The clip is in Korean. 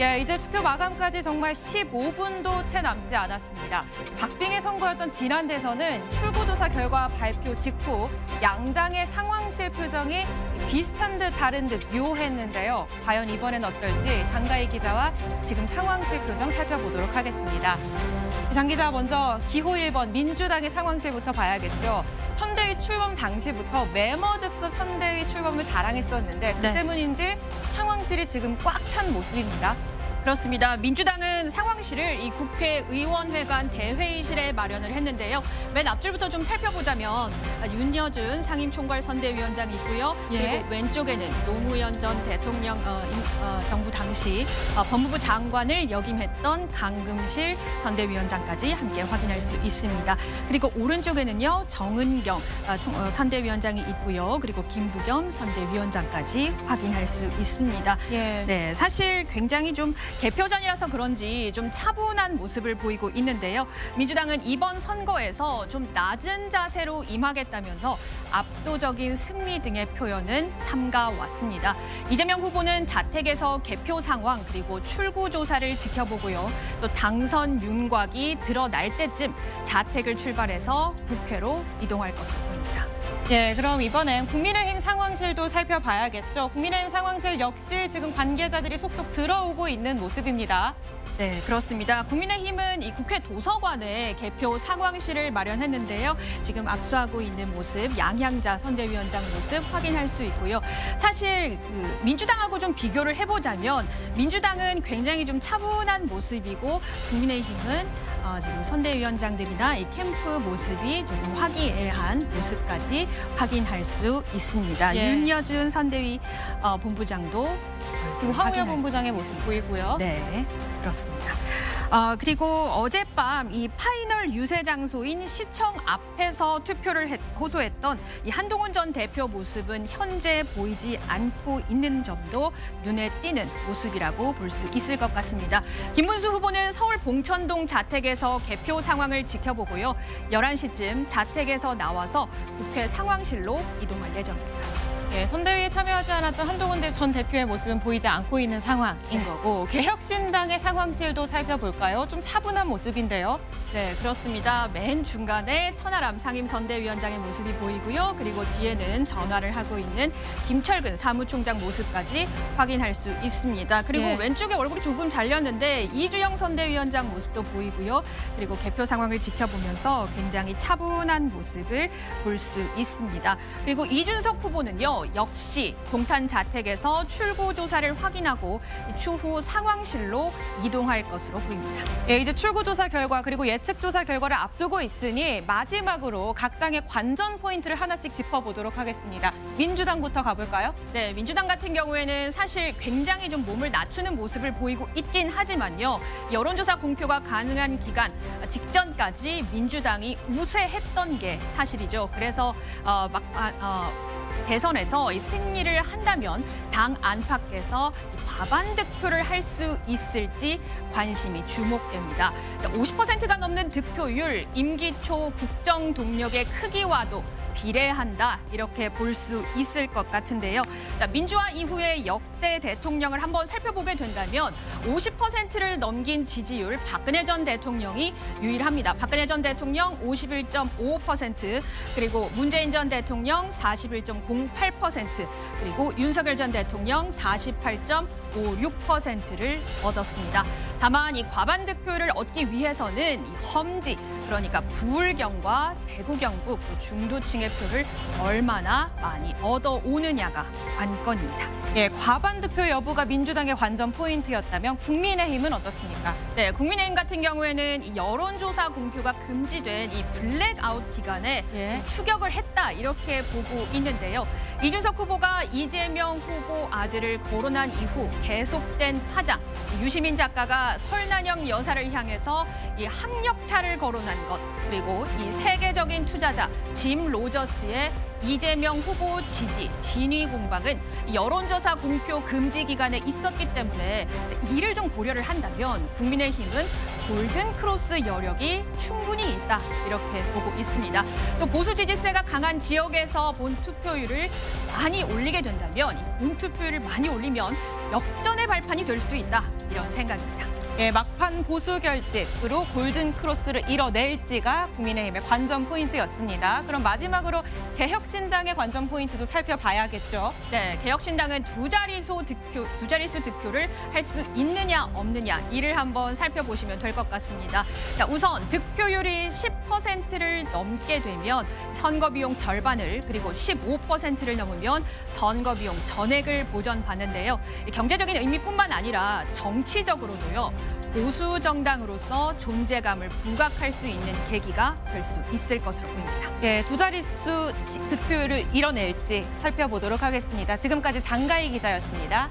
예, 이제 투표 마감까지 정말 15분도 채 남지 않았습니다. 박빙의 선거였던 지난 대선은 출구조사 결과 발표 직후 양당의 상황실 표정이 비슷한 듯 다른 듯 묘했는데요. 과연 이번엔 어떨지 장가희 기자와 지금 상황실 표정 살펴보도록 하겠습니다. 장 기자, 먼저 기호 1번 민주당의 상황실부터 봐야겠죠. 선대위 출범 당시부터 메머드급 선대위 출범을 자랑했었는데 그 때문인지 상황실이 지금 꽉 찬 모습입니다. 그렇습니다. 민주당은 상황실을 이 국회의원회관 대회의실에 마련을 했는데요. 맨 앞줄부터 좀 살펴보자면 윤여준 상임총괄 선대위원장이 있고요. 그리고 왼쪽에는 노무현 전 대통령 정부 당시 법무부 장관을 역임했던 강금실 선대위원장까지 함께 확인할 수 있습니다. 그리고 오른쪽에는요, 정은경 선대위원장이 있고요. 그리고 김부겸 선대위원장까지 확인할 수 있습니다. 네, 사실 굉장히 좀 개표전이라서 그런지 좀 차분한 모습을 보이고 있는데요. 민주당은 이번 선거에서 좀 낮은 자세로 임하겠다면서 압도적인 승리 등의 표현은 삼가왔습니다. 이재명 후보는 자택에서 개표 상황 그리고 출구 조사를 지켜보고요. 또 당선 윤곽이 드러날 때쯤 자택을 출발해서 국회로 이동할 것으로 보입니다. 예, 그럼 이번엔 국민의힘 상황실도 살펴봐야겠죠. 국민의힘 상황실 역시 지금 관계자들이 속속 들어오고 있는 모습입니다. 네, 그렇습니다. 국민의힘은 이 국회 도서관에 개표 상황실을 마련했는데요. 지금 악수하고 있는 모습, 양향자 선대위원장 모습 확인할 수 있고요. 사실 민주당하고 좀 비교를 해보자면 민주당은 굉장히 좀 차분한 모습이고 국민의힘은 지금 선대위원장들이나 이 캠프 모습이 조금 화기애애한 모습까지 확인할 수 있습니다. 윤여준 선대위 본부장도 지금 황우여 본부장의 모습 보이고요. 네, 그렇습니다. 그리고 어젯밤 이 파이널 유세 장소인 시청 앞에서 투표를 호소했던 이 한동훈 전 대표 모습은 현재 보이지 않고 있는 점도 눈에 띄는 모습이라고 볼 수 있을 것 같습니다. 김문수 후보는 서울 봉천동 자택에서 개표 상황을 지켜보고요. 11시쯤 자택에서 나와서 국회 상황실로 이동할 예정입니다. 예, 선대위에 참여하지 않았던 한동훈 전 대표의 모습은 보이지 않고 있는 상황인 거고 개혁신당의 상황실도 살펴볼까요? 좀 차분한 모습인데요. 네, 그렇습니다. 맨 중간에 천하람 상임선대위원장의 모습이 보이고요. 그리고 뒤에는 전화를 하고 있는 김철근 사무총장 모습까지 확인할 수 있습니다. 그리고 왼쪽에 얼굴이 조금 잘렸는데 이주영 선대위원장 모습도 보이고요. 그리고 개표 상황을 지켜보면서 굉장히 차분한 모습을 볼 수 있습니다. 그리고 이준석 후보는요. 역시 동탄 자택에서 출구 조사를 확인하고 추후 상황실로 이동할 것으로 보입니다. 예, 이제 출구 조사 결과 그리고 예측 조사 결과를 앞두고 있으니 마지막으로 각 당의 관전 포인트를 하나씩 짚어보도록 하겠습니다. 민주당부터 가볼까요? 네, 민주당 같은 경우에는 사실 굉장히 좀 몸을 낮추는 모습을 보이고 있긴 하지만요. 여론조사 공표가 가능한 기간 직전까지 민주당이 우세했던 게 사실이죠. 그래서 대선에서 이 승리를 한다면 당 안팎에서 과반 득표를 할 수 있을지 관심이 주목됩니다. 50%가 넘는 득표율, 임기 초 국정 동력의 크기와도 비례한다 이렇게 볼 수 있을 것 같은데요. 자, 민주화 이후에 역대 대통령을 한번 살펴보게 된다면 50%를 넘긴 지지율 박근혜 전 대통령이 유일합니다. 박근혜 전 대통령 51.55%, 그리고 문재인 전 대통령 41.08%, 그리고 윤석열 전 대통령 48.56%를 얻었습니다. 다만 이 과반 득표를 얻기 위해서는 이 험지, 그러니까 부울경과 대구 경북 중도층의 표를 얼마나 많이 얻어오느냐가 관건입니다. 예, 과반 득표 여부가 민주당의 관전 포인트였다면 국민의힘은 어떻습니까? 네, 국민의힘 같은 경우에는 이 여론조사 공표가 금지된 이 블랙아웃 기간에 추격을 했다 이렇게 보고 있는데요. 이준석 후보가 이재명 후보 아들을 거론한 이후 계속된 파장, 유시민 작가가 설난영 여사를 향해서 이 학력차를 거론한 것, 그리고 이 세계적인 투자자 짐 로저스의 이재명 후보 지지, 진위 공방은 여론조사 공표 금지 기간에 있었기 때문에 이를 좀 고려를 한다면 국민의힘은 골든크로스 여력이 충분히 있다, 이렇게 보고 있습니다. 또 보수 지지세가 강한 지역에서 본 투표율을 많이 올리게 된다면, 이 본 투표율을 많이 올리면 역전의 발판이 될 수 있다, 이런 생각입니다. 예, 막판 보수 결집으로 골든크로스를 이뤄낼지가 국민의힘의 관전 포인트였습니다. 그럼 마지막으로 개혁신당의 관전 포인트도 살펴봐야겠죠. 네, 개혁신당은 두 자릿수 득표를 할 수 있느냐 없느냐, 이를 한번 살펴보시면 될 것 같습니다. 자, 우선 득표율이 10%를 넘게 되면 선거비용 절반을, 그리고 15%를 넘으면 선거비용 전액을 보전받는데요. 경제적인 의미뿐만 아니라 정치적으로도요, 보수 정당으로서 존재감을 부각할 수 있는 계기가 될 수 있을 것으로 보입니다. 예, 두 자릿수 득표율을 이뤄낼지 살펴보도록 하겠습니다. 지금까지 장가희 기자였습니다.